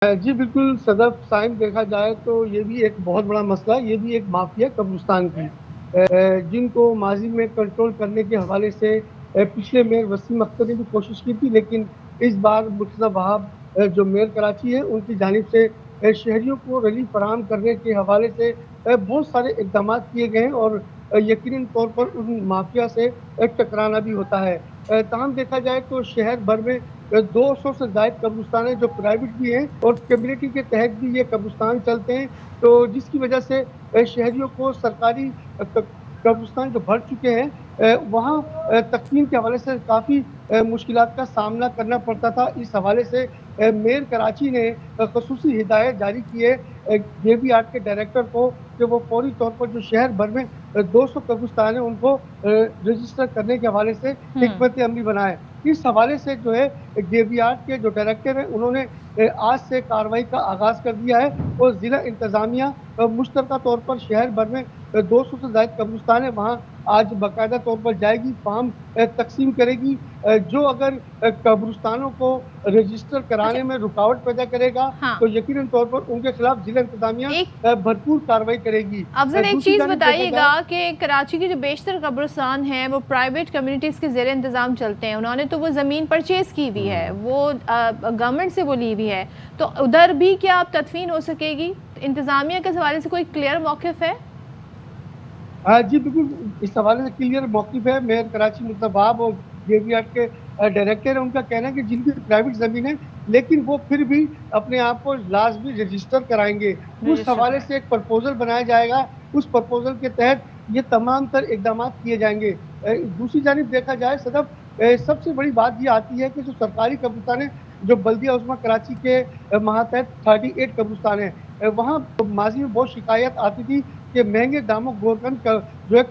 जी बिल्कुल सदफ साइम देखा जाए तो ये भी एक बहुत बड़ा मसला है, ये भी एक माफिया कब्रिस्तान की जिनको माजी में कंट्रोल करने के हवाले से पिछले मेयर वसीम अख्तर ने भी कोशिश की थी, लेकिन इस बार मुर्तज़ा वहाब जो मेयर कराची है उनकी जानिब से शहरियों को रिलीफ फराहम करने के हवाले से बहुत सारे इकदाम किए गए हैं और यकीनन तौर पर उन माफिया से टकराना भी होता है। ताहम देखा जाए तो शहर भर में 200 से ज़ायद कब्रिस्तान हैं जो प्राइवेट भी हैं और कम्युनिटी के तहत भी ये कब्रिस्तान चलते हैं। तो जिसकी वजह से शहरियों को सरकारी क कब्रिस्तान जो भर चुके हैं वहाँ तक़सीम के हवाले से काफ़ी मुश्किलात का सामना करना पड़ता था। इस हवाले से मेयर कराची ने ख़ुसूसी हिदायत जारी की है जेबीआर के डायरेक्टर को कि वो फ़ौरी तौर पर जो शहर भर में 200 कब्रिस्तान हैं उनको रजिस्टर करने के हवाले से हुँ। हिकमत अमली बनाएँ। इस हवाले से जो है जेबीआर के जो डायरेक्टर हैं उन्होंने आज से कार्रवाई का आगाज़ कर दिया है और ज़िला इंतज़ामिया मुश्तरका तौर पर शहर भर में 200 से ज़ायद कब्रिस्तान है वहाँ आज बाकायदा तौर पर जाएगी, फ़ार्म तक़सीम करेगी। जो अगर कब्रिस्तानों को रजिस्टर अच्छा। कराने में रुकावट पैदा करेगा हाँ। तो यकीनन तौर पर उनके खिलाफ ज़िला इंतज़ामिया एक भरपूर कार्रवाई करेगी। अफ़ज़ल एक दूसरी चीज़ जानिब देखा बताइएगा जाए कि कराची के जो बेशतर कब्रिस्तान हैं वो प्राइवेट कम्युनिटीज़ के ज़ेरे इंतज़ाम चलते हैं। उन्होंने तो वो ज़मीन परचेज़ की हुई है, वो गवर्नमेंट से वो ली हुई है। तो उधर भी क्या अब तदफ़ीन हो सकेगी? इंतज़ामिया के हवाले से कोई क्लियर मौक़िफ़ है? जी बिल्कुल, इस हवाले से क्लियर मौक़िफ़ है। मेयर कराची मुर्तज़ा वहाब और जेबीआर के डायरेक्टर हैं, उनका कहना है कि जिनकी प्राइवेट ज़मीन है, लेकिन वो फिर भी अपने आप को लाज़मी रजिस्टर कराएँगे। उस रजिस्टर हवाले कराएँ। से एक प्रपोज़ल बनाया जाएगा, उस प्रपोज़ल के तहत ये तमाम तर इक़दाम किए जाएँगे। दूसरी जानिब देखा जाए सदफ़ सबसे बड़ी बात ये आती है कि जो सरकारी कब्रिस्तान है, जो बल्दिया उज़्मा कराची के मातहत 38 कब्रिस्तान है। वहाँ माज़ी में बहुत शिकायत आती थी कि महँगे दामों गोरखन का जो है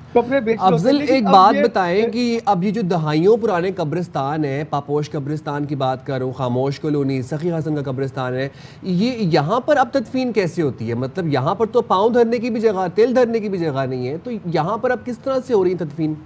कपड़े बेचे होते हैं, अफ़ज़ल लेकिन एक अब बात ये बताएँ कि अब ये जो दहाइयों पुराने कब्रिस्तान हैं, पापोश कब्रिस्तान की बात करूँ, खामोश कॉलोनी, सखी हसन का कब्रिस्तान है, ये यहाँ पर अब तदफ़ीन कैसे होती है? मतलब यहाँ पर तो पाँव धरने की भी जगह, तेल धरने की भी जगह नहीं है, तो यहाँ पर अब किस तरह से हो रही है तदफ़ीन?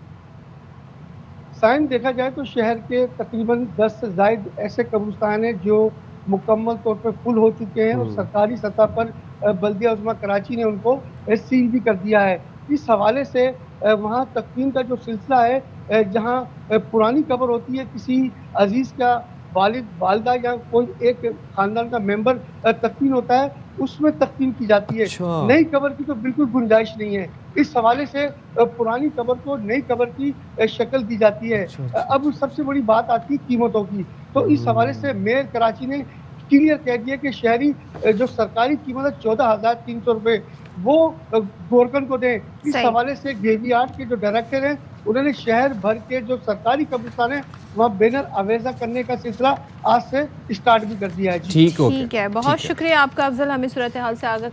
साइम देखा जाए तो शहर के तकरीबन 10 से ज़ायद ऐसे कब्रिस्तान हैं जो मुकम्मल तौर पे फुल हो चुके हैं और हुँ। सरकारी सतह पर बल्दिया उज़्मा कराची ने उनको सील भी कर दिया है। इस हवाले से वहाँ तक़सीम का जो सिलसिला है जहाँ पुरानी कब्र होती है किसी अज़ीज़ का वालिद-वालिदा या कोई एक ख़ानदान का मेंबर तक़सीम होता है, उसमें तक़सीम की जाती है। अच्छा। नई कब्र की तो बिल्कुल गुंजाइश नहीं है। इस हवाले से पुरानी कब्र को नई कब्र की शक्ल दी जाती है। अच्छा, अच्छा, अब अच्छा। सबसे बड़ी बात आती है कीमतों की। तो इस हवाले से हुँ। मेयर कराची ने क्लियर कह दिया कि शहरी जो सरकारी कीमत है ₹14,300 वो गोरकन को दें। इस सही। हवाले से जेबीआर के जो डायरेक्टर हैं, उन्होंने शहर भर के जो सरकारी कब्रिस्तान हैं, वहाँ बैनर आवेज़ा करने का सिलसिला आज से स्टार्ट भी कर दिया है। जी। ठीक, ओके। ठीक है, बहुत ठीक है। शुक्रिया आपका अफ़ज़ल हमें सूरत-ए-हाल से आगाह